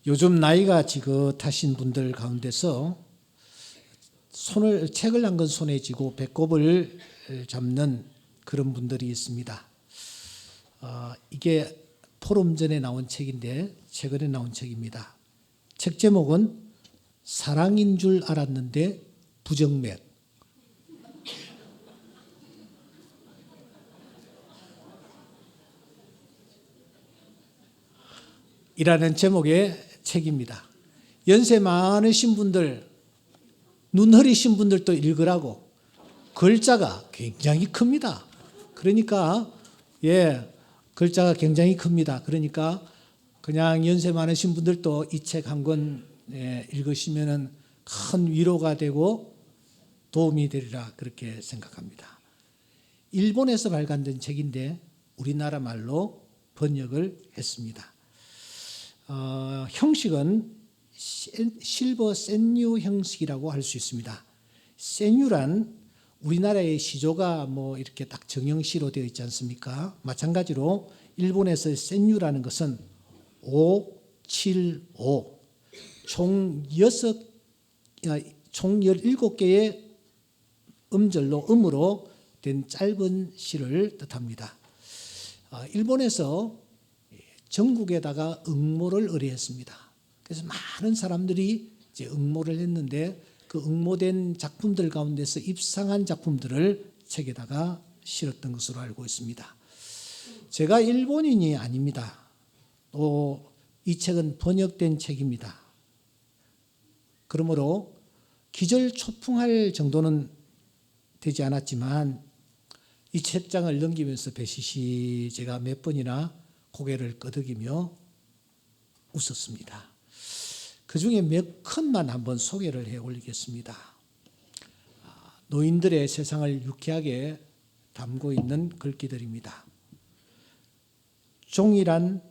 요즘 나이가 지긋하신 분들 가운데서 책을 한 권 손에 쥐고 배꼽을 잡는 그런 분들이 있습니다. 이게 포럼 전에 나온 책인데 최근에 나온 책입니다. 책 제목은 사랑인 줄 알았는데 부정맥. 이라는 제목의 책입니다. 연세 많으신 분들, 눈 흐리신 분들도 읽으라고. 글자가 굉장히 큽니다. 그러니까 글자가 굉장히 큽니다. 그러니까 그냥 연세 많으신 분들도 이 책 한 권 읽으시면은 큰 위로가 되고 도움이 되리라 그렇게 생각합니다. 일본에서 발간된 책인데 우리나라 말로 번역을 했습니다. 형식은 실버 센유 형식이라고 할 수 있습니다. 센유란 우리나라의 시조가 이렇게 딱 정형시로 되어 있지 않습니까? 마찬가지로 일본에서 센유라는 것은 5, 7, 5 총 17개의 음으로 된 짧은 시를 뜻합니다. 일본에서 전국에다가 응모를 의뢰했습니다. 그래서 많은 사람들이 이제 응모를 했는데 그 응모된 작품들 가운데서 입상한 작품들을 책에다가 실었던 것으로 알고 있습니다. 제가 일본인이 아닙니다. 또 이 책은 번역된 책입니다. 그러므로 기절초풍할 정도는 되지 않았지만 이 책장을 넘기면서 배시시 제가 몇 번이나 고개를 끄덕이며 웃었습니다. 그 중에 몇 컷만 한번 소개를 해 올리겠습니다. 노인들의 세상을 유쾌하게 담고 있는 글귀들입니다. 종이랑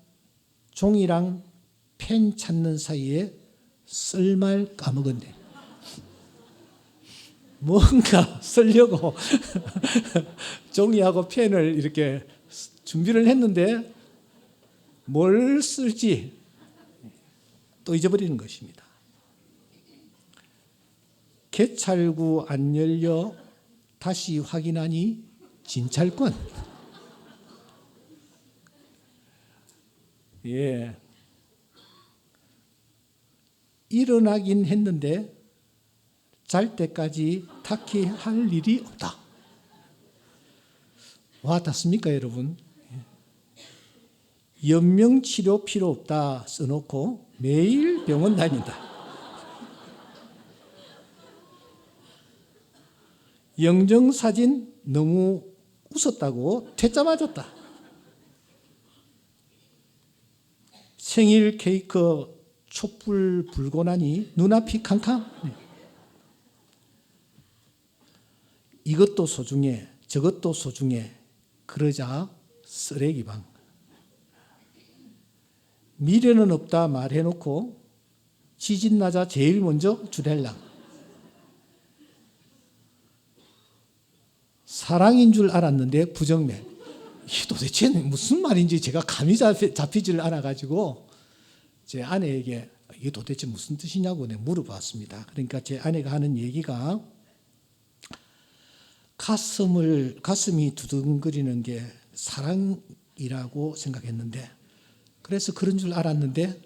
펜 찾는 사이에 쓸말 까먹었네. 뭔가 쓰려고 종이하고 펜을 이렇게 준비를 했는데 뭘 쓸지 또 잊어버리는 것입니다. 개찰구 안 열려 다시 확인하니 진찰권. 일어나긴 했는데 잘 때까지 딱히 할 일이 없다. 와 닿습니까 여러분? 연명치료 필요 없다 써놓고 매일 병원 다닌다. 영정사진 너무 웃었다고 퇴짜 맞았다. 생일 케이크 촛불 불고 나니 눈앞이 캄캄. 이것도 소중해 저것도 소중해 그러자 쓰레기방. 미래는 없다 말해놓고 지진 나자 제일 먼저 주댈랑. 사랑인 줄 알았는데 부정맥. 이게 도대체 무슨 말인지 제가 감이 잡히질 않아가지고 제 아내에게 이게 도대체 무슨 뜻이냐고 내가 물어봤습니다. 그러니까 제 아내가 하는 얘기가 가슴이 두근거리는 게 사랑이라고 생각했는데 그래서 그런 줄 알았는데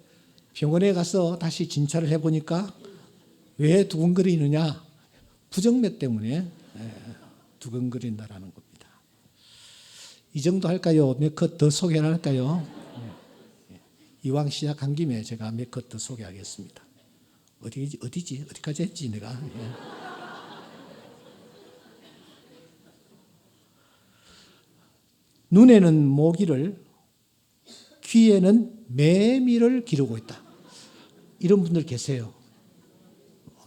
병원에 가서 다시 진찰을 해보니까 왜 두근거리느냐? 부정맥 때문에 두근거린다라는 겁니다. 이 정도 할까요? 몇 컷 더 소개를 할까요? 이왕 시작한 김에 제가 몇 컷 더 소개하겠습니다. 어디까지 했지 내가? 눈에는 모기를 귀에는 매미를 기르고 있다. 이런 분들 계세요.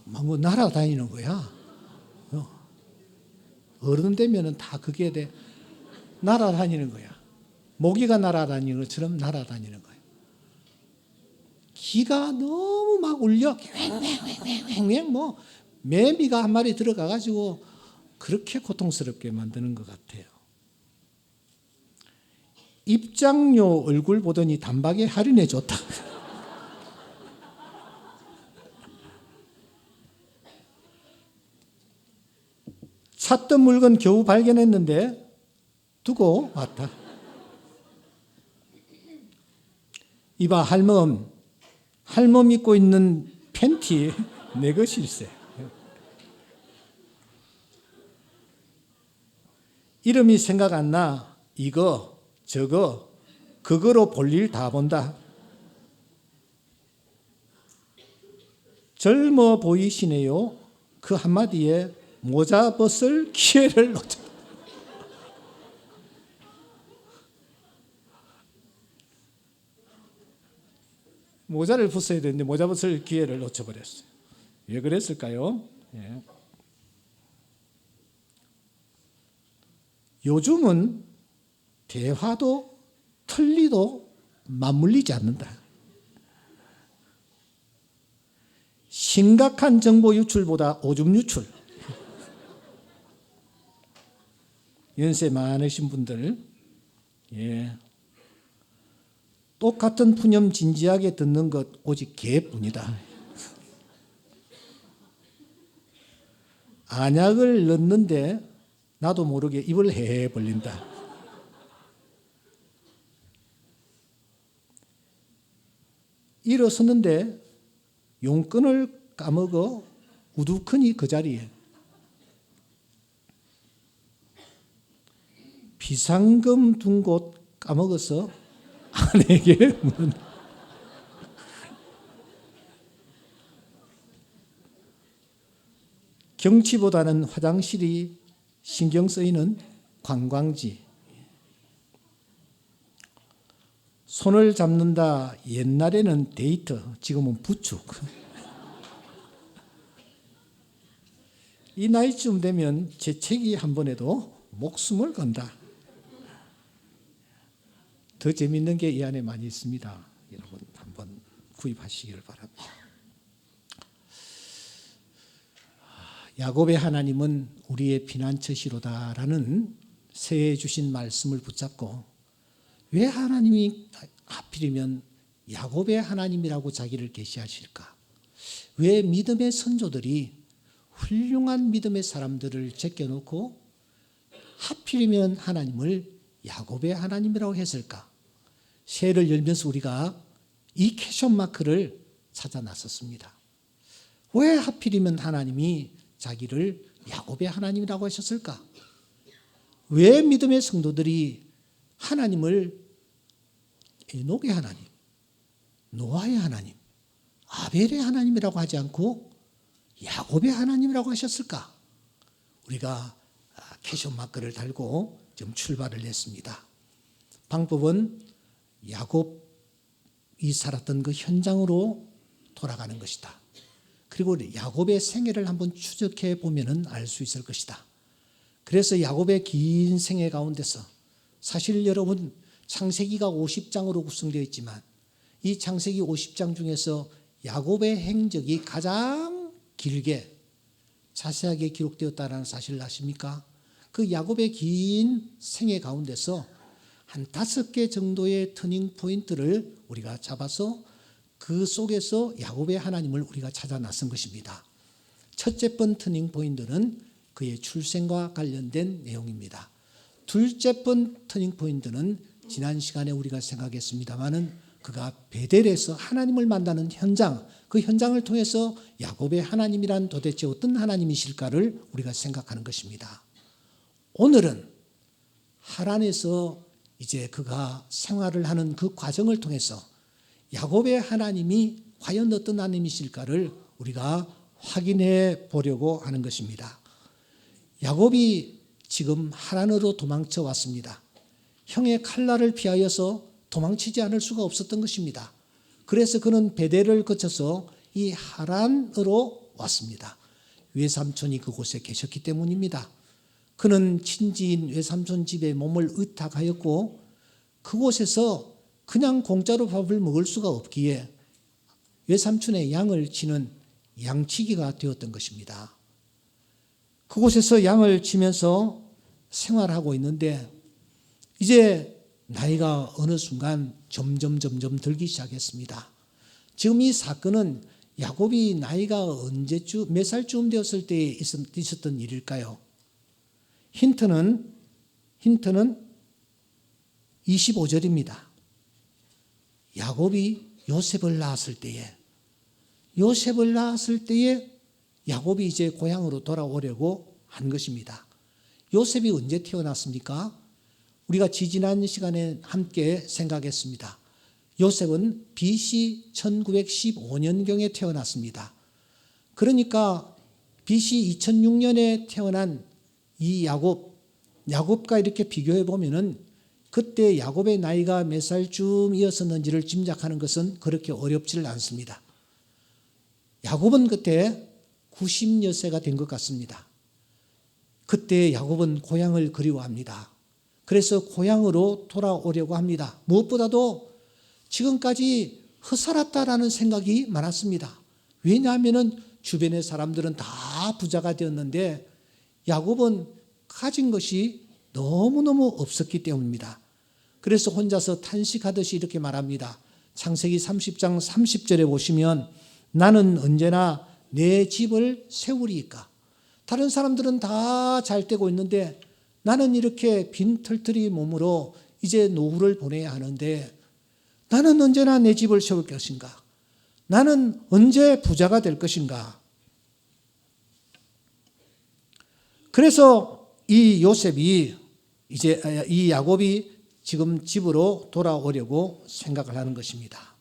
날아다니는 거야. 어른 되면은 다 그게 돼. 날아다니는 거야. 모기가 날아다니는 것처럼 날아다니는 거야. 기가 너무 막 울려. 매미가 한 마리 들어가가지고 그렇게 고통스럽게 만드는 것 같아요. 입장료 얼굴 보더니 단박에 할인해 줬다. 찾던 물건 겨우 발견했는데 두고 왔다. 이봐 할멈 입고 있는 팬티 내 것일세. 이름이 생각 안 나. 이거 저거 그거로 볼일 다 본다. 젊어 보이시네요. 그 한마디에 모자 벗을 기회를 놓쳤다. 모자를 벗어야 되는데 모자 벗을 기회를 놓쳐버렸어요. 왜 그랬을까요? 예. 요즘은 대화도 틀리도 맞물리지 않는다. 심각한 정보 유출보다 오줌 유출. 연세 많으신 분들, 예. 똑같은 푸념 진지하게 듣는 것 오직 개뿐이다. 안약을 넣는데 나도 모르게 입을 헤헤 벌린다. 일어섰는데 용건을 까먹어 우두커니 그 자리에. 비상금 둔 곳 까먹어서 아내에게 묻는다. 경치보다는 화장실이 신경 쓰이는 관광지. 손을 잡는다. 옛날에는 데이트, 지금은 부축. 이 나이쯤 되면 재채기 한 번 해도 목숨을 건다. 더 재밌는 게 이 안에 많이 있습니다. 여러분 한번 구입하시기를 바랍니다. 야곱의 하나님은 우리의 피난처시로다라는 새해 주신 말씀을 붙잡고 왜 하나님이 하필이면 야곱의 하나님이라고 자기를 계시하실까? 왜 믿음의 선조들이 훌륭한 믿음의 사람들을 제껴놓고 하필이면 하나님을 야곱의 하나님이라고 했을까? 새해를 열면서 우리가 이 퀘션 마크를 찾아 나섰습니다. 왜 하필이면 하나님이 자기를 야곱의 하나님이라고 하셨을까? 왜 믿음의 성도들이 하나님을 에녹의 하나님, 노아의 하나님, 아벨의 하나님이라고 하지 않고 야곱의 하나님이라고 하셨을까? 우리가 퀘션 마크를 달고 좀 출발을 했습니다. 방법은 야곱이 살았던 그 현장으로 돌아가는 것이다. 그리고 야곱의 생애를 한번 추적해 보면 알 수 있을 것이다. 그래서 야곱의 긴 생애 가운데서 사실 여러분 창세기가 50장으로 구성되어 있지만 이 창세기 50장 중에서 야곱의 행적이 가장 길게 자세하게 기록되었다는 사실을 아십니까? 그 야곱의 긴 생애 가운데서 한 5개 정도의 터닝 포인트를 우리가 잡아서 그 속에서 야곱의 하나님을 우리가 찾아 나선 것입니다. 첫째 번 터닝 포인트는 그의 출생과 관련된 내용입니다. 둘째 번 터닝 포인트는 지난 시간에 우리가 생각했습니다마는 그가 베델에서 하나님을 만나는 현장, 그 현장을 통해서 야곱의 하나님이란 도대체 어떤 하나님이실까를 우리가 생각하는 것입니다. 오늘은 하란에서 이제 그가 생활을 하는 그 과정을 통해서 야곱의 하나님이 과연 어떤 하나님이실까를 우리가 확인해 보려고 하는 것입니다. 야곱이 지금 하란으로 도망쳐 왔습니다. 형의 칼날을 피하여서 도망치지 않을 수가 없었던 것입니다. 그래서 그는 베델을 거쳐서 이 하란으로 왔습니다. 외삼촌이 그곳에 계셨기 때문입니다. 그는 친지인 외삼촌 집에 몸을 의탁하였고 그곳에서 그냥 공짜로 밥을 먹을 수가 없기에 외삼촌의 양을 치는 양치기가 되었던 것입니다. 그곳에서 양을 치면서 생활하고 있는데 이제 나이가 어느 순간 점점 들기 시작했습니다. 지금 이 사건은 야곱이 나이가 몇 살쯤 되었을 때 있었던 일일까요? 힌트는 25절입니다. 야곱이 요셉을 낳았을 때에 야곱이 이제 고향으로 돌아오려고 한 것입니다. 요셉이 언제 태어났습니까? 우리가 지지난 시간에 함께 생각했습니다. 요셉은 BC 1915년경에 태어났습니다. 그러니까 BC 2006년에 태어난 이 야곱과 이렇게 비교해 보면은 그때 야곱의 나이가 몇 살쯤이었었는지를 짐작하는 것은 그렇게 어렵지를 않습니다. 야곱은 그때 90여 세가 된 것 같습니다. 그때 야곱은 고향을 그리워합니다. 그래서 고향으로 돌아오려고 합니다. 무엇보다도 지금까지 헛살았다라는 생각이 많았습니다. 왜냐하면 주변의 사람들은 다 부자가 되었는데 야곱은 가진 것이 너무너무 없었기 때문입니다. 그래서 혼자서 탄식하듯이 이렇게 말합니다. 창세기 30장 30절에 보시면 나는 언제나 내 집을 세우리이까. 다른 사람들은 다 잘 되고 있는데 나는 이렇게 빈털터리 몸으로 이제 노후를 보내야 하는데 나는 언제나 내 집을 세울 것인가? 나는 언제 부자가 될 것인가? 그래서 이 야곱이 지금 집으로 돌아오려고 생각을 하는 것입니다.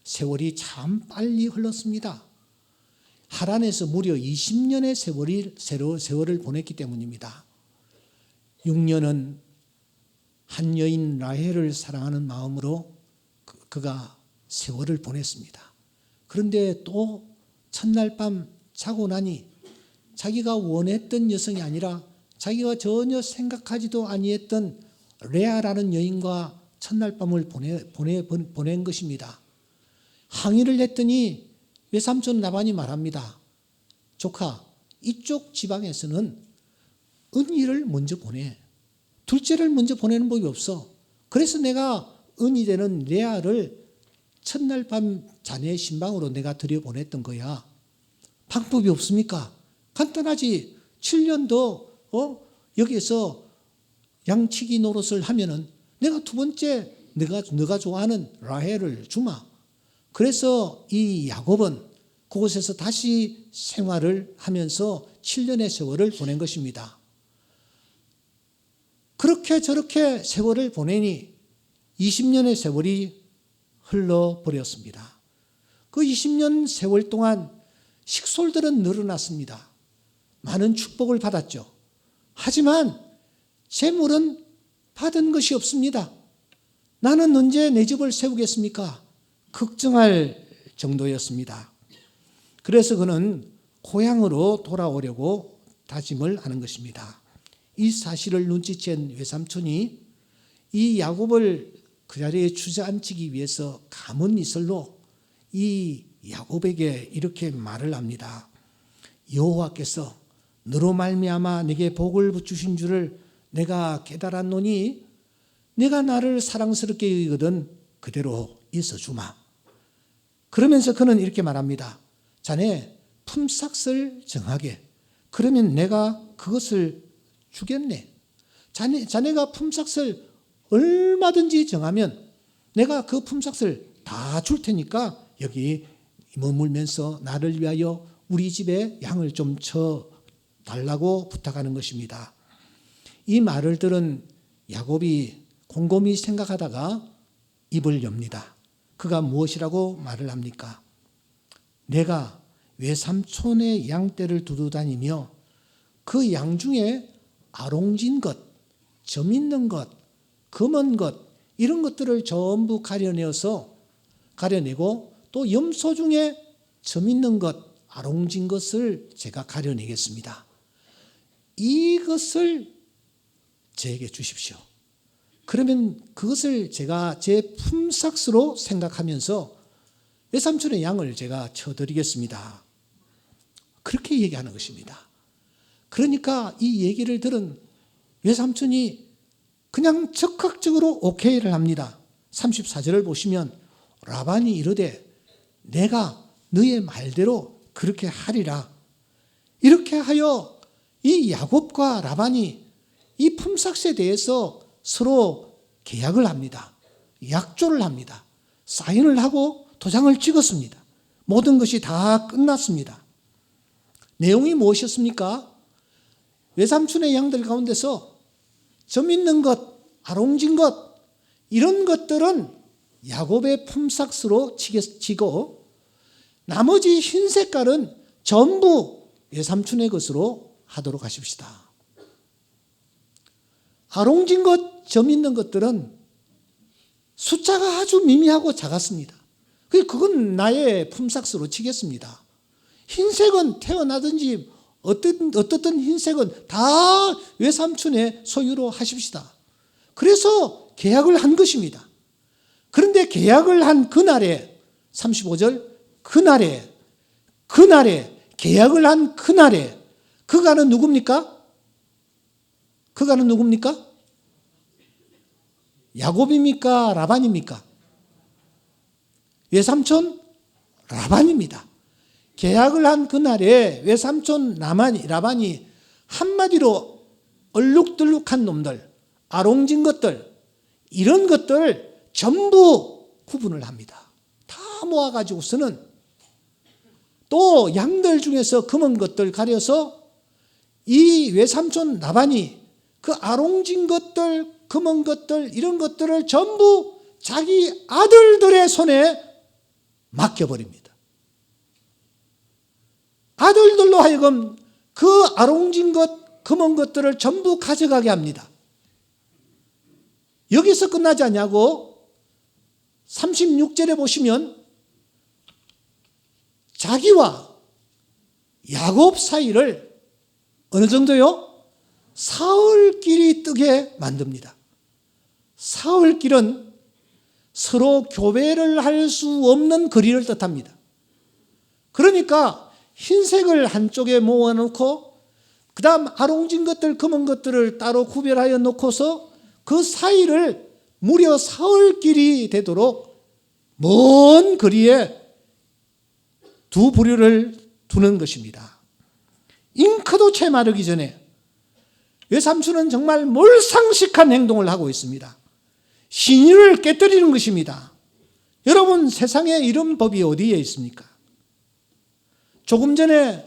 세월이 참 빨리 흘렀습니다. 하란에서 무려 20년의 세월을 보냈기 때문입니다. 6년은 한 여인 라헬을 사랑하는 마음으로 그가 세월을 보냈습니다. 그런데 또 첫날 밤 자고 나니 자기가 원했던 여성이 아니라 자기가 전혀 생각하지도 아니했던 레아라는 여인과 첫날 밤을 보낸 것입니다. 항의를 했더니 외삼촌 라반이 말합니다. 조카, 이쪽 지방에서는 은희를 먼저 보내. 둘째를 먼저 보내는 법이 없어. 그래서 내가 은희 되는 레아를 첫날 밤 자네 신방으로 내가 들여보냈던 거야. 방법이 없습니까? 간단하지. 7년 더 여기에서 양치기 노릇을 하면은 내가 두 번째 네가 좋아하는 라헬을 주마. 그래서 이 야곱은 그곳에서 다시 생활을 하면서 7년의 세월을 보낸 것입니다. 그렇게 저렇게 세월을 보내니 20년의 세월이 흘러버렸습니다. 그 20년 세월 동안 식솔들은 늘어났습니다. 많은 축복을 받았죠. 하지만 재물은 받은 것이 없습니다. 나는 언제 내 집을 세우겠습니까? 걱정할 정도였습니다. 그래서 그는 고향으로 돌아오려고 다짐을 하는 것입니다. 이 사실을 눈치챈 외삼촌이 이 야곱을 그 자리에 주저앉히기 위해서 감은 이슬로 이 야곱에게 이렇게 말을 합니다. 여호와께서 너로 말미암아 내게 복을 주신 줄을 내가 깨달았노니 내가 나를 사랑스럽게 여기거든 그대로 있어주마. 그러면서 그는 이렇게 말합니다. 자네 품삯을 정하게. 그러면 내가 그것을 주겠네. 자네가 품삯을 얼마든지 정하면 내가 그 품삯을 다 줄 테니까 여기 머물면서 나를 위하여 우리 집에 양을 좀 쳐 달라고 부탁하는 것입니다. 이 말을 들은 야곱이 곰곰이 생각하다가 입을 엽니다. 그가 무엇이라고 말을 합니까? 내가 외삼촌의 양떼를 두루 다니며 그 양 중에 아롱진 것, 점 있는 것, 검은 것 이런 것들을 전부 가려내고 또 염소 중에 점 있는 것, 아롱진 것을 제가 가려내겠습니다. 이것을 저에게 주십시오. 그러면 그것을 제가 제 품삯으로 생각하면서 외삼촌의 양을 제가 쳐드리겠습니다. 그렇게 얘기하는 것입니다. 그러니까 이 얘기를 들은 외삼촌이 그냥 적극적으로 오케이를 합니다. 34절을 보시면 라반이 이르되 내가 너의 말대로 그렇게 하리라. 이렇게 하여 이 야곱과 라반이 이 품삯에 대해서 서로 계약을 합니다. 약조를 합니다. 사인을 하고 도장을 찍었습니다. 모든 것이 다 끝났습니다. 내용이 무엇이었습니까? 외삼촌의 양들 가운데서 점 있는 것, 아롱진 것, 이런 것들은 야곱의 품삯으로 치고 나머지 흰 색깔은 전부 외삼촌의 것으로 하도록 하십시다. 아롱진 것, 점 있는 것들은 숫자가 아주 미미하고 작았습니다. 그건 나의 품삯으로 치겠습니다. 흰색은 태어나든지 어떻든 흰색은 다 외삼촌의 소유로 하십시다. 그래서 계약을 한 것입니다. 그런데 계약을 한 그날에 35절 그날에 계약을 한 그날에 그가는 누굽니까? 그가는 누굽니까? 야곱입니까? 라반입니까? 외삼촌 라반입니다. 계약을 한 그날에 외삼촌 라반이 한마디로 얼룩덜룩한 놈들, 아롱진 것들, 이런 것들 전부 구분을 합니다. 다 모아가지고서는 또 양들 중에서 검은 것들 가려서 이 외삼촌 라반이 그 아롱진 것들, 검은 것들, 이런 것들을 전부 자기 아들들의 손에 맡겨버립니다. 아들들로 하여금 그 아롱진 것, 검은 것들을 전부 가져가게 합니다. 여기서 끝나지 않냐고 36절에 보시면 자기와 야곱 사이를 어느 정도요? 사흘길이 뜨게 만듭니다. 사흘길은 서로 교배를 할 수 없는 거리를 뜻합니다. 그러니까 흰색을 한쪽에 모아놓고 그 다음 아롱진 것들, 검은 것들을 따로 구별하여 놓고서 그 사이를 무려 사흘길이 되도록 먼 거리에 두 부류를 두는 것입니다. 잉크도 채 마르기 전에 외삼촌은 정말 몰상식한 행동을 하고 있습니다. 신의를 깨뜨리는 것입니다. 여러분, 세상에 이런 법이 어디에 있습니까? 조금 전에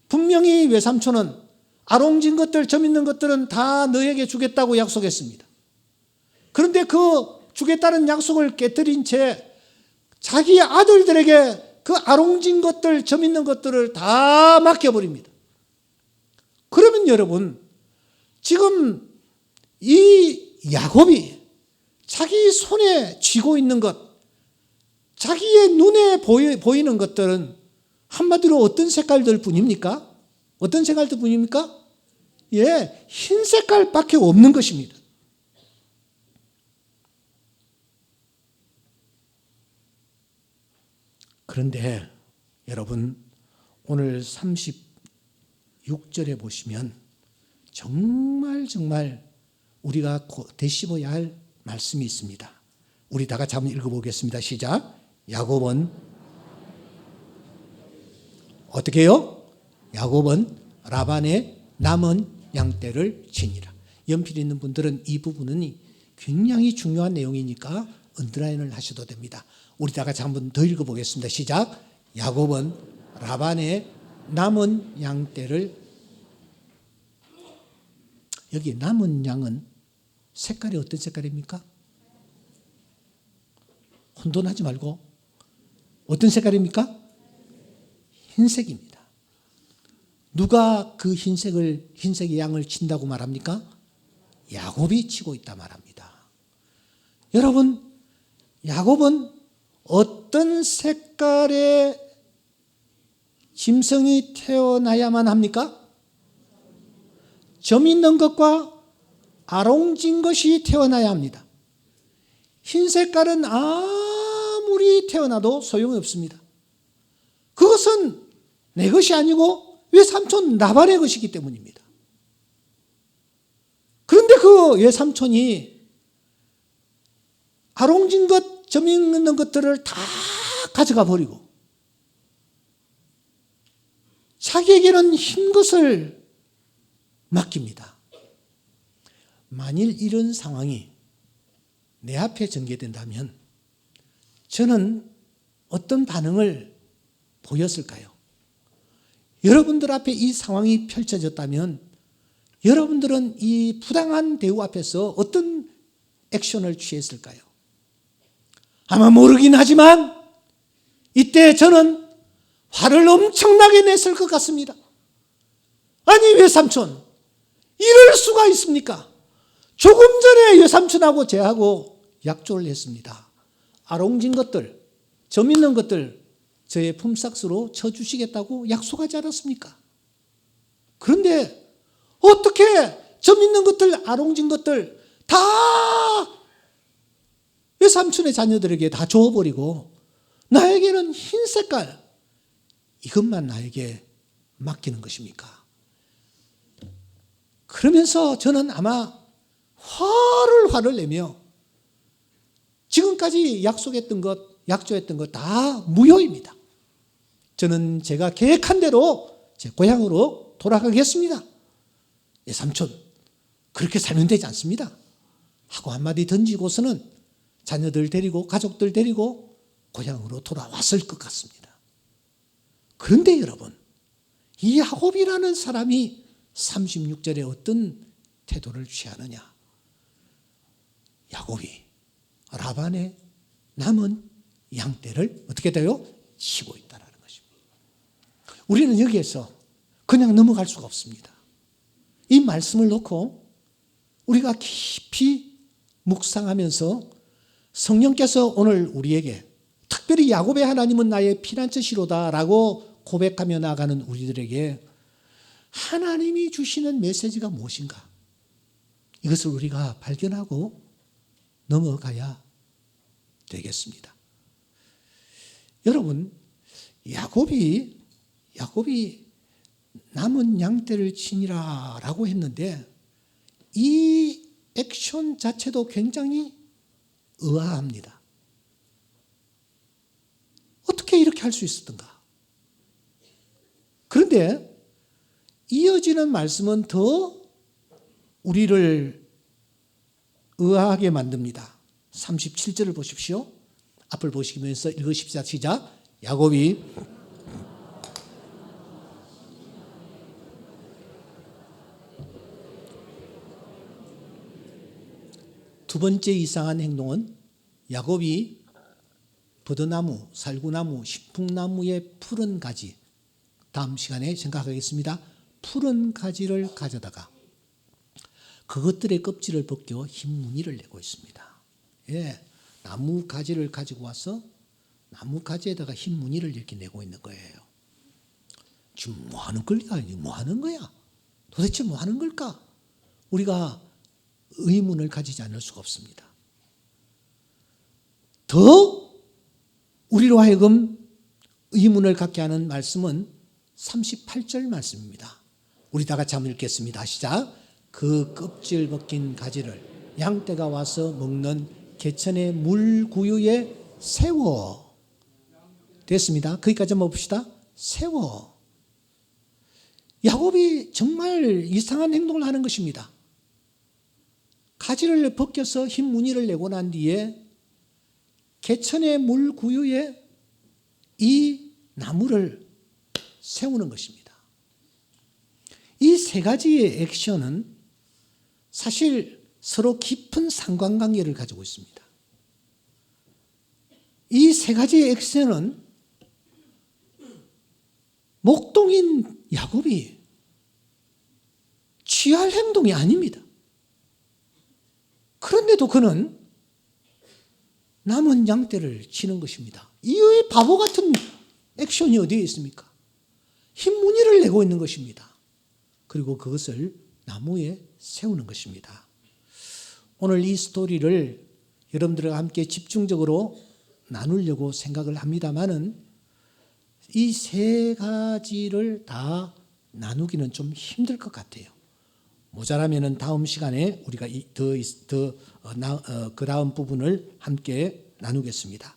분명히 외삼촌은 아롱진 것들, 점 있는 것들은 다 너에게 주겠다고 약속했습니다. 그런데 그 주겠다는 약속을 깨뜨린 채 자기 아들들에게 그 아롱진 것들, 점 있는 것들을 다 맡겨버립니다. 그러면 여러분, 지금 이 야곱이 자기 손에 쥐고 있는 것, 자기의 눈에 보이는 것들은 한마디로 어떤 색깔들 뿐입니까? 어떤 색깔들 뿐입니까? 예, 흰 색깔밖에 없는 것입니다. 그런데 여러분, 오늘 36절에 보시면 정말 우리가 되씹어야 할 말씀이 있습니다. 우리 다 같이 한번 읽어보겠습니다. 시작. 야곱은 어떻게 해요? 야곱은 라반의 남은 양떼를 지니라. 연필 있는 분들은 이 부분은 굉장히 중요한 내용이니까 언더라인을 하셔도 됩니다. 우리 다 같이 한번 더 읽어보겠습니다. 시작. 야곱은 라반의 남은 양떼를, 여기 남은 양은 색깔이 어떤 색깔입니까? 혼돈하지 말고 어떤 색깔입니까? 흰색입니다. 누가 그 흰색의 양을 친다고 말합니까? 야곱이 치고 있다 말합니다. 여러분, 야곱은 어떤 색깔의 짐승이 태어나야만 합니까? 점 있는 것과 아롱진 것이 태어나야 합니다. 흰 색깔은 아무리 태어나도 소용이 없습니다. 그것은 내 것이 아니고 외삼촌 라반의 것이기 때문입니다. 그런데 그 외삼촌이 아롱진 것, 점 있는 것들을 다 가져가 버리고 자기에게는 흰 것을 맡깁니다. 만일 이런 상황이 내 앞에 전개된다면 저는 어떤 반응을 보였을까요? 여러분들 앞에 이 상황이 펼쳐졌다면 여러분들은 이 부당한 대우 앞에서 어떤 액션을 취했을까요? 아마 모르긴 하지만 이때 저는 화를 엄청나게 냈을 것 같습니다. 아니 외삼촌, 이럴 수가 있습니까? 조금 전에 외삼촌하고 제하고 약조를 했습니다. 아롱진 것들, 점 있는 것들 저의 품삯으로 쳐주시겠다고 약속하지 않았습니까? 그런데 어떻게 점 있는 것들, 아롱진 것들 다 외삼촌의 자녀들에게 다 줘버리고 나에게는 흰 색깔 이것만 나에게 맡기는 것입니까? 그러면서 저는 아마 화를 내며 지금까지 약속했던 것, 약조했던 것 다 무효입니다. 저는 제가 계획한 대로 제 고향으로 돌아가겠습니다. 예, 삼촌, 그렇게 살면 되지 않습니다. 하고 한마디 던지고서는 자녀들 데리고 가족들 데리고 고향으로 돌아왔을 것 같습니다. 그런데 여러분, 이 야곱이라는 사람이 36절에 어떤 태도를 취하느냐? 야곱이 라반의 남은 양떼를 어떻게 돼요? 치고 있다는 것입니다. 우리는 여기에서 그냥 넘어갈 수가 없습니다. 이 말씀을 놓고 우리가 깊이 묵상하면서 성령께서 오늘 우리에게 특별히 야곱의 하나님은 나의 피난처시로다라고 고백하며 나아가는 우리들에게 하나님이 주시는 메시지가 무엇인가? 이것을 우리가 발견하고 넘어가야 되겠습니다. 여러분, 야곱이 남은 양떼를 치니라라고 했는데 이 액션 자체도 굉장히 의아합니다. 어떻게 이렇게 할 수 있었던가? 그런데 이어지는 말씀은 더 우리를 의아하게 만듭니다. 37절을 보십시오. 앞을 보시면서 읽으십시다. 시작. 야곱이 두 번째 이상한 행동은 야곱이 버드나무, 살구나무, 신풍나무의 푸른 가지, 다음 시간에 생각하겠습니다. 푸른 가지를 가져다가 그것들의 껍질을 벗겨 흰 무늬를 내고 있습니다. 예, 나무 가지를 가지고 와서 나무 가지에다가 흰 무늬를 이렇게 내고 있는 거예요. 지금 뭐 하는 걸까? 뭐 하는 거야? 도대체 뭐 하는 걸까? 우리가 의문을 가지지 않을 수가 없습니다. 더 우리로 하여금 의문을 갖게 하는 말씀은 38절 말씀입니다. 우리 다 같이 한번 읽겠습니다. 시작. 그 껍질 벗긴 가지를 양떼가 와서 먹는 개천의 물구유에 세워. 됐습니다. 거기까지 한번 봅시다. 세워. 야곱이 정말 이상한 행동을 하는 것입니다. 가지를 벗겨서 흰 무늬를 내고 난 뒤에 개천의 물구유에 이 나무를 세우는 것입니다. 이 세 가지의 액션은 사실 서로 깊은 상관관계를 가지고 있습니다. 이 세 가지의 액션은 목동인 야곱이 취할 행동이 아닙니다. 그런데도 그는 남은 양떼를 치는 것입니다. 이 바보 같은 액션이 어디에 있습니까? 흰 무늬를 내고 있는 것입니다. 그리고 그것을 나무에 세우는 것입니다. 오늘 이 스토리를 여러분들과 함께 집중적으로 나누려고 생각을 합니다만은 이 세 가지를 다 나누기는 좀 힘들 것 같아요. 모자라면은 다음 시간에 우리가 그 다음 부분을 함께 나누겠습니다.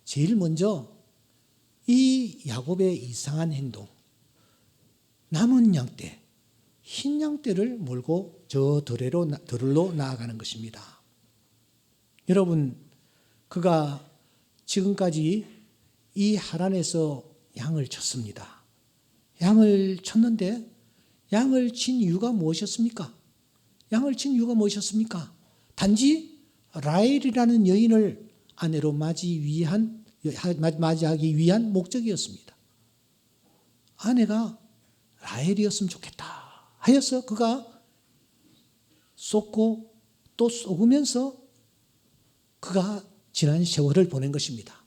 제일 먼저 이 야곱의 이상한 행동, 남은 양떼, 흰 양떼를 몰고 저 들으로 나아가는 것입니다. 여러분, 그가 지금까지 이 하란에서 양을 쳤습니다. 양을 쳤는데 양을 친 이유가 무엇이었습니까? 양을 친 이유가 무엇이었습니까? 단지 라헬이라는 여인을 아내로 맞이하기 위한 목적이었습니다. 아내가 라헬이었으면 좋겠다 하여서 그가 쏟고 또 쏟으면서 그가 지난 세월을 보낸 것입니다.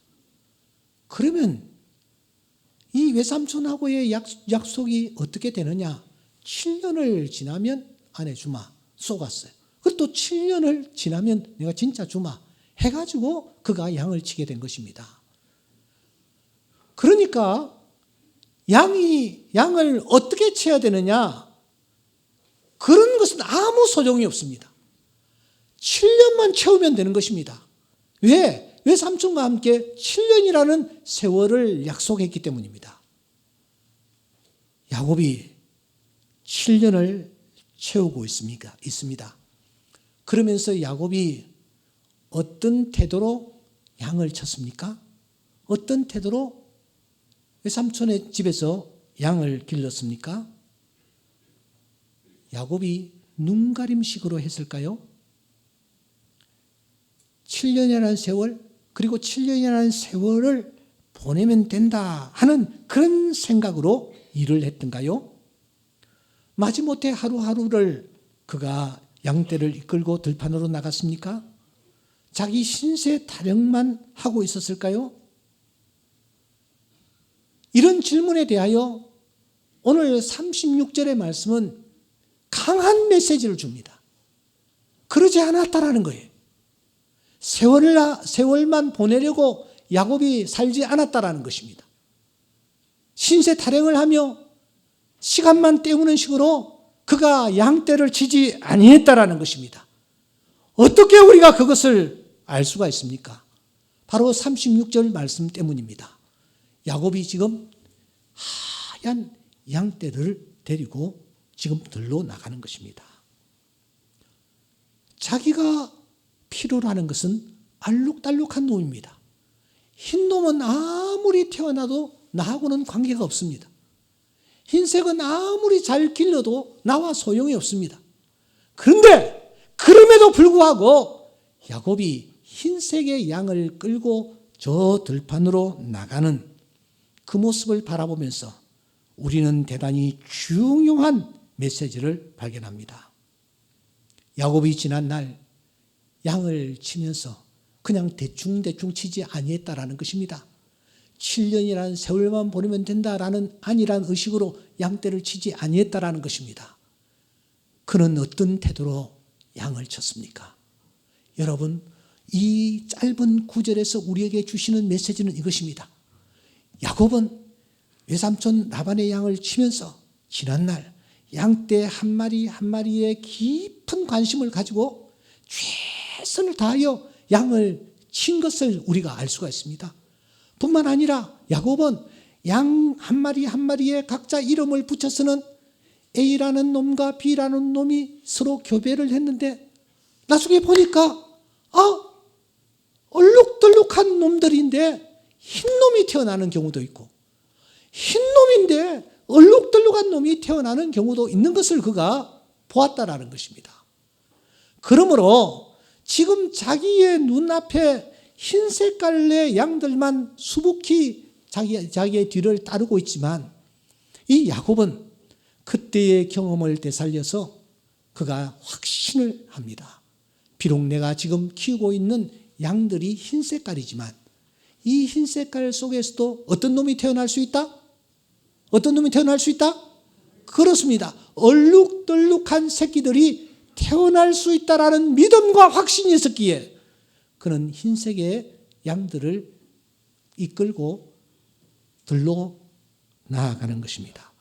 그러면 이 외삼촌하고의 약속이 어떻게 되느냐? 7년을 지나면 아내 주마 쏘갔어요. 그또 7년을 지나면 내가 진짜 주마 해가지고 그가 양을 치게 된 것입니다. 그러니까 양을 어떻게 쳐야 되느냐? 그런 것은 아무 소용이 없습니다. 7년만 채우면 되는 것입니다. 왜? 외삼촌과 함께 7년이라는 세월을 약속했기 때문입니다. 야곱이 7년을 채우고 있습니다. 그러면서 야곱이 어떤 태도로 양을 쳤습니까? 어떤 태도로 외삼촌의 집에서 양을 길렀습니까? 야곱이 눈가림식으로 했을까요? 7년이라는 세월, 그리고 7년이라는 세월을 보내면 된다 하는 그런 생각으로 일을 했던가요? 마지못해 하루하루를 그가 양떼를 이끌고 들판으로 나갔습니까? 자기 신세 타령만 하고 있었을까요? 이런 질문에 대하여 오늘 36절의 말씀은 강한 메시지를 줍니다. 그러지 않았다라는 거예요. 세월만 보내려고 야곱이 살지 않았다라는 것입니다. 신세 타령을 하며 시간만 때우는 식으로 그가 양떼를 치지 아니했다라는 것입니다. 어떻게 우리가 그것을 알 수가 있습니까? 바로 36절 말씀 때문입니다. 야곱이 지금 하얀 양떼를 데리고 지금 들로 나가는 것입니다. 자기가 필요로 하는 것은 알록달록한 놈입니다. 흰 놈은 아무리 태어나도 나하고는 관계가 없습니다. 흰색은 아무리 잘 길러도 나와 소용이 없습니다. 그런데 그럼에도 불구하고 야곱이 흰색의 양을 끌고 저 들판으로 나가는 그 모습을 바라보면서 우리는 대단히 중요한 메시지를 발견합니다. 야곱이 지난 날 양을 치면서 그냥 대충 치지 아니했다라는 것입니다. 7년이라는 세월만 보내면 된다라는 안일한 의식으로 양떼를 치지 아니했다라는 것입니다. 그는 어떤 태도로 양을 쳤습니까? 여러분, 이 짧은 구절에서 우리에게 주시는 메시지는 이것입니다. 야곱은 외삼촌 라반의 양을 치면서 지난날 양떼 한 마리 한 마리에 깊은 관심을 가지고 최선을 다하여 양을 친 것을 우리가 알 수가 있습니다. 뿐만 아니라 야곱은 양 한 마리 한 마리에 각자 이름을 붙여서는 A라는 놈과 B라는 놈이 서로 교배를 했는데 나중에 보니까 얼룩덜룩한 놈들인데 흰 놈이 태어나는 경우도 있고 흰 놈인데 얼룩덜룩한 놈이 태어나는 경우도 있는 것을 그가 보았다라는 것입니다. 그러므로 지금 자기의 눈앞에 흰 색깔의 양들만 수북히 자기의 뒤를 따르고 있지만 이 야곱은 그때의 경험을 되살려서 그가 확신을 합니다. 비록 내가 지금 키우고 있는 양들이 흰 색깔이지만 이 흰 색깔 속에서도 어떤 놈이 태어날 수 있다? 어떤 놈이 태어날 수 있다? 그렇습니다. 얼룩덜룩한 새끼들이 태어날 수 있다라는 믿음과 확신이 있었기에 그는 흰색의 양들을 이끌고 들로 나아가는 것입니다.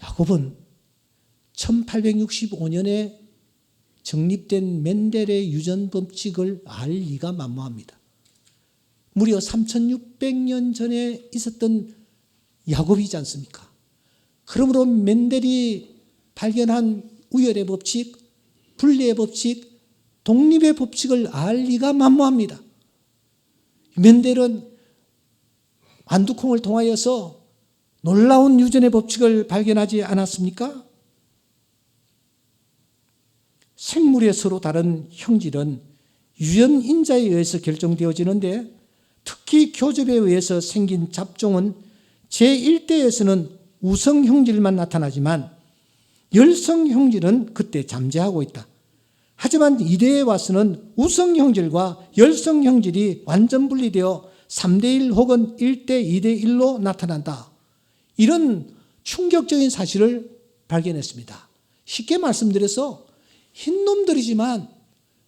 야곱은 1865년에 정립된 멘델의 유전 법칙을 알 리가 만무합니다. 무려 3600년 전에 있었던 야곱이지 않습니까? 그러므로 멘델이 발견한 우열의 법칙, 분리의 법칙, 독립의 법칙을 알 리가 만무합니다. 멘델은 완두콩을 통하여서 놀라운 유전의 법칙을 발견하지 않았습니까? 생물의 서로 다른 형질은 유전인자에 의해서 결정되어지는데 특히 교접에 의해서 생긴 잡종은 제1대에서는 우성 형질만 나타나지만 열성 형질은 그때 잠재하고 있다. 하지만 2대에 와서는 우성 형질과 열성 형질이 완전 분리되어 3대1 혹은 1대 2대1로 나타난다. 이런 충격적인 사실을 발견했습니다. 쉽게 말씀드려서 흰놈들이지만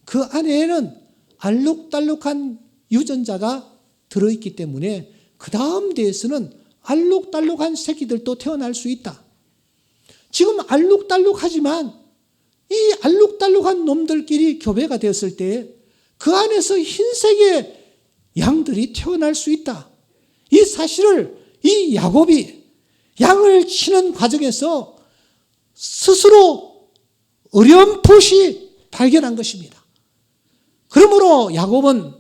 그 안에는 알록달록한 유전자가 들어있기 때문에 그 다음 대에서는 알록달록한 새끼들도 태어날 수 있다. 지금 알록달록하지만 이 알록달록한 놈들끼리 교배가 되었을 때 그 안에서 흰색의 양들이 태어날 수 있다. 이 사실을 이 야곱이 양을 치는 과정에서 스스로 어렴풋이 발견한 것입니다. 그러므로 야곱은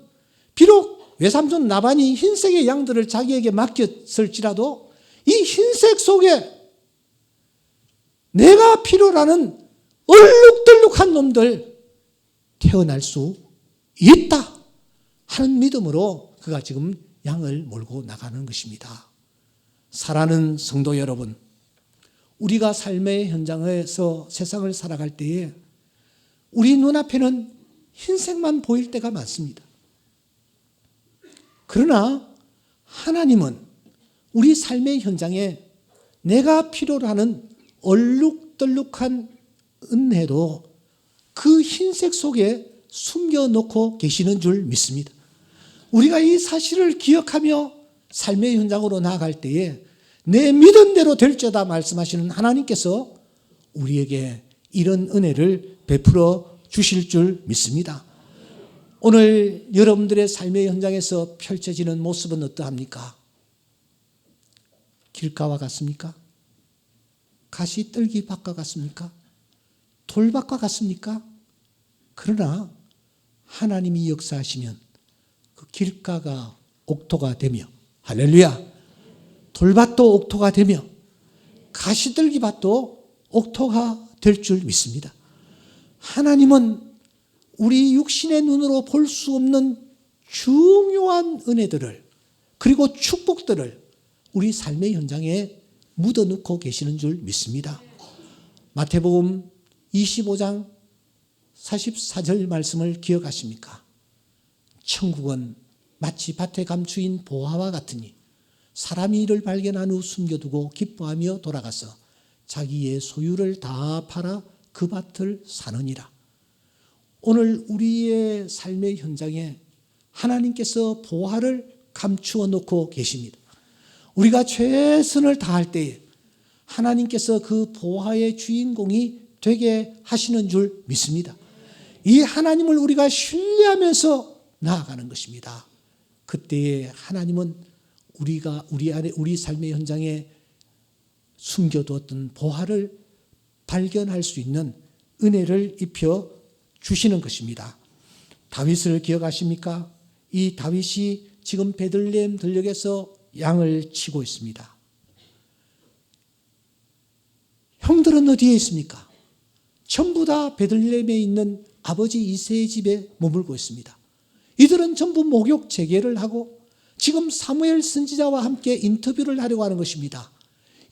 비록 외삼촌 라반이 흰색의 양들을 자기에게 맡겼을지라도 이 흰색 속에 내가 필요로 하는 얼룩덜룩한 놈들 태어날 수 있다 하는 믿음으로 그가 지금 양을 몰고 나가는 것입니다. 사랑하는 성도 여러분, 우리가 삶의 현장에서 세상을 살아갈 때에 우리 눈앞에는 흰색만 보일 때가 많습니다. 그러나 하나님은 우리 삶의 현장에 내가 필요로 하는 얼룩덜룩한 은혜도 그 흰색 속에 숨겨놓고 계시는 줄 믿습니다. 우리가 이 사실을 기억하며 삶의 현장으로 나아갈 때에 내 믿은 대로 될지어다 말씀하시는 하나님께서 우리에게 이런 은혜를 베풀어 주실 줄 믿습니다. 오늘 여러분들의 삶의 현장에서 펼쳐지는 모습은 어떠합니까? 길가와 같습니까? 가시떨기 밭과 같습니까? 돌밭과 같습니까? 그러나 하나님이 역사하시면 그 길가가 옥토가 되며, 할렐루야, 돌밭도 옥토가 되며 가시떨기 밭도 옥토가 될 줄 믿습니다. 하나님은 우리 육신의 눈으로 볼 수 없는 중요한 은혜들을 그리고 축복들을 우리 삶의 현장에 묻어놓고 계시는 줄 믿습니다. 마태복음 25장 44절 말씀을 기억하십니까? 천국은 마치 밭에 감추인 보화와 같으니 사람이 이를 발견한 후 숨겨두고 기뻐하며 돌아가서 자기의 소유를 다 팔아 그 밭을 사느니라. 오늘 우리의 삶의 현장에 하나님께서 보화를 감추어 놓고 계십니다. 우리가 최선을 다할 때에 하나님께서 그 보화의 주인공이 되게 하시는 줄 믿습니다. 이 하나님을 우리가 신뢰하면서 나아가는 것입니다. 그때에 하나님은 우리 삶의 현장에 숨겨두었던 보화를 발견할 수 있는 은혜를 입혀 주시는 것입니다. 다윗을 기억하십니까? 이 다윗이 지금 베들레헴 들녘에서 양을 치고 있습니다. 형들은 어디에 있습니까? 전부 다 베들레헴에 있는 아버지 이새의 집에 머물고 있습니다. 이들은 전부 목욕 재개를 하고 지금 사무엘 선지자와 함께 인터뷰를 하려고 하는 것입니다.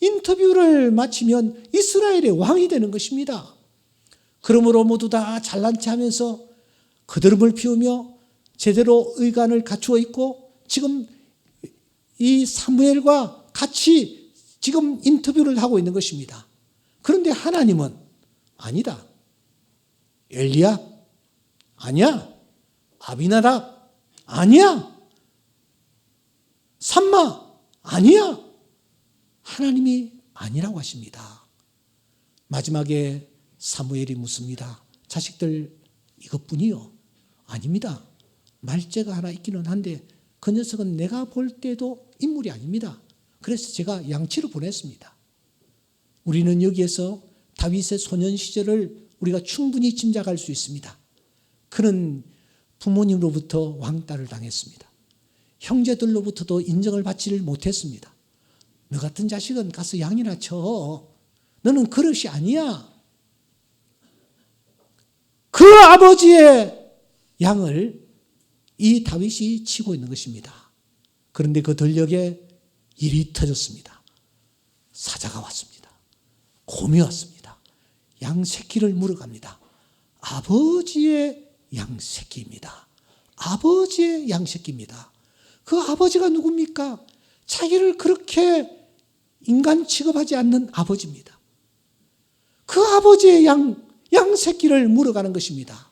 인터뷰를 마치면 이스라엘의 왕이 되는 것입니다. 그러므로 모두 다 잘난 체하면서 거드름을 피우며 제대로 의관을 갖추어 있고 지금 이 사무엘과 같이 지금 인터뷰를 하고 있는 것입니다. 그런데 하나님은 아니다. 엘리야 아니야. 아비나답 아니야. 삼마 아니야. 하나님이 아니라고 하십니다. 마지막에 사무엘이 묻습니다. 자식들 이것뿐이요? 아닙니다. 말죄가 하나 있기는 한데 그 녀석은 내가 볼 때도 인물이 아닙니다. 그래서 제가 양치로 보냈습니다. 우리는 여기에서 다윗의 소년 시절을 우리가 충분히 짐작할 수 있습니다. 그는 부모님으로부터 왕따를 당했습니다. 형제들로부터도 인정을 받지를 못했습니다. 너 같은 자식은 가서 양이나 쳐. 너는 그릇이 아니야. 그 아버지의 양을 이 다윗이 치고 있는 것입니다. 그런데 그 들녘에 일이 터졌습니다. 사자가 왔습니다. 곰이 왔습니다. 양 새끼를 물어갑니다. 아버지의 양 새끼입니다. 아버지의 양 새끼입니다. 그 아버지가 누굽니까? 자기를 그렇게 인간 취급하지 않는 아버지입니다. 그 아버지의 양 새끼를 물어가는 것입니다.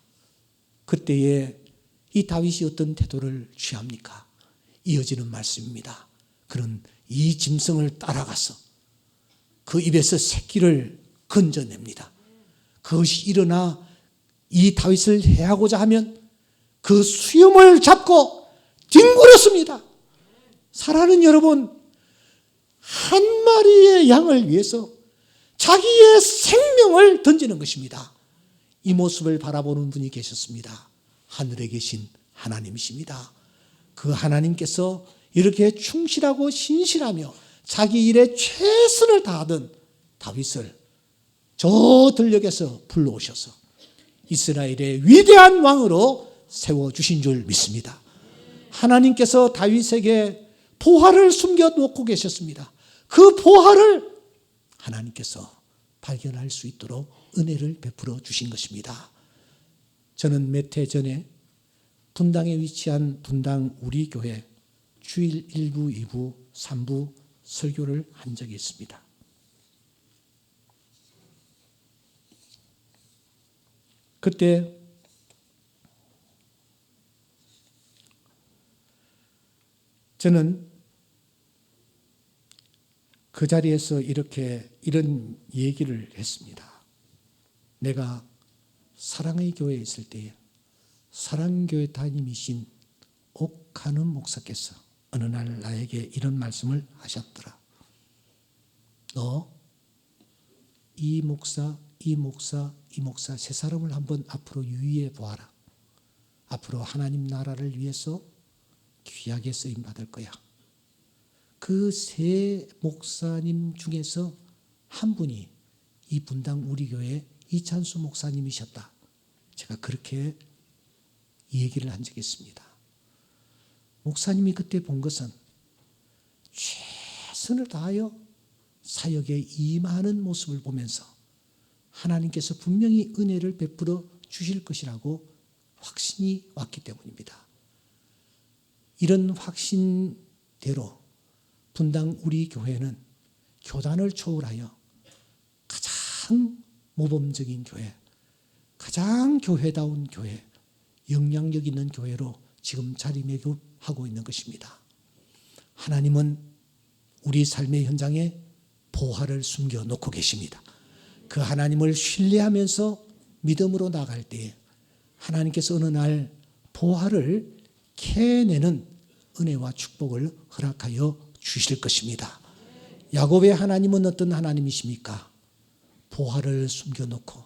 그때에 이 다윗이 어떤 태도를 취합니까? 이어지는 말씀입니다. 그는 이 짐승을 따라가서 그 입에서 새끼를 건져냅니다. 그것이 일어나 이 다윗을 해하고자 하면 그 수염을 잡고 뒹굴었습니다. 사랑하는 여러분, 한 마리의 양을 위해서 자기의 생명을 던지는 것입니다. 이 모습을 바라보는 분이 계셨습니다. 하늘에 계신 하나님이십니다. 그 하나님께서 이렇게 충실하고 신실하며 자기 일에 최선을 다하던 다윗을 저 들녘에서 불러오셔서 이스라엘의 위대한 왕으로 세워주신 줄 믿습니다. 하나님께서 다윗에게 보화를 숨겨놓고 계셨습니다. 그 보화를 하나님께서 발견할 수 있도록 은혜를 베풀어 주신 것입니다. 저는 몇 해 전에 분당에 위치한 분당 우리 교회 주일 1부, 2부, 3부 설교를 한 적이 있습니다. 그때 저는 그 자리에서 이런 얘기를 했습니다. 내가 사랑의 교회에 있을 때에 사랑교회 담임이신 옥한음 목사께서 어느 날 나에게 이런 말씀을 하셨더라. 너 이 목사 세 사람을 한번 앞으로 유의해 보아라. 앞으로 하나님 나라를 위해서 귀하게 쓰임 받을 거야. 그 세 목사님 중에서 한 분이 이 분당 우리 교회 이찬수 목사님이셨다. 제가 그렇게 얘기를 한 적이 있습니다. 목사님이 그때 본 것은 최선을 다하여 사역에 임하는 모습을 보면서 하나님께서 분명히 은혜를 베풀어 주실 것이라고 확신이 왔기 때문입니다. 이런 확신대로 분당 우리 교회는 교단을 초월하여 가장 모범적인 교회, 가장 교회다운 교회, 영향력 있는 교회로 지금 자리매김하고 있는 것입니다. 하나님은 우리 삶의 현장에 보화를 숨겨놓고 계십니다. 그 하나님을 신뢰하면서 믿음으로 나갈 때에 하나님께서 어느 날 보화를 캐내는 은혜와 축복을 허락하여 주실 것입니다. 야곱의 하나님은 어떤 하나님이십니까? 보화를 숨겨놓고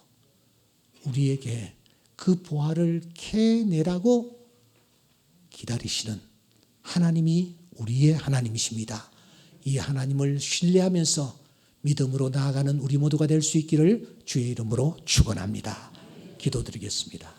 우리에게 그 보화를 캐내라고 기다리시는 하나님이 우리의 하나님이십니다. 이 하나님을 신뢰하면서 믿음으로 나아가는 우리 모두가 될 수 있기를 주의 이름으로 축원합니다. 기도드리겠습니다.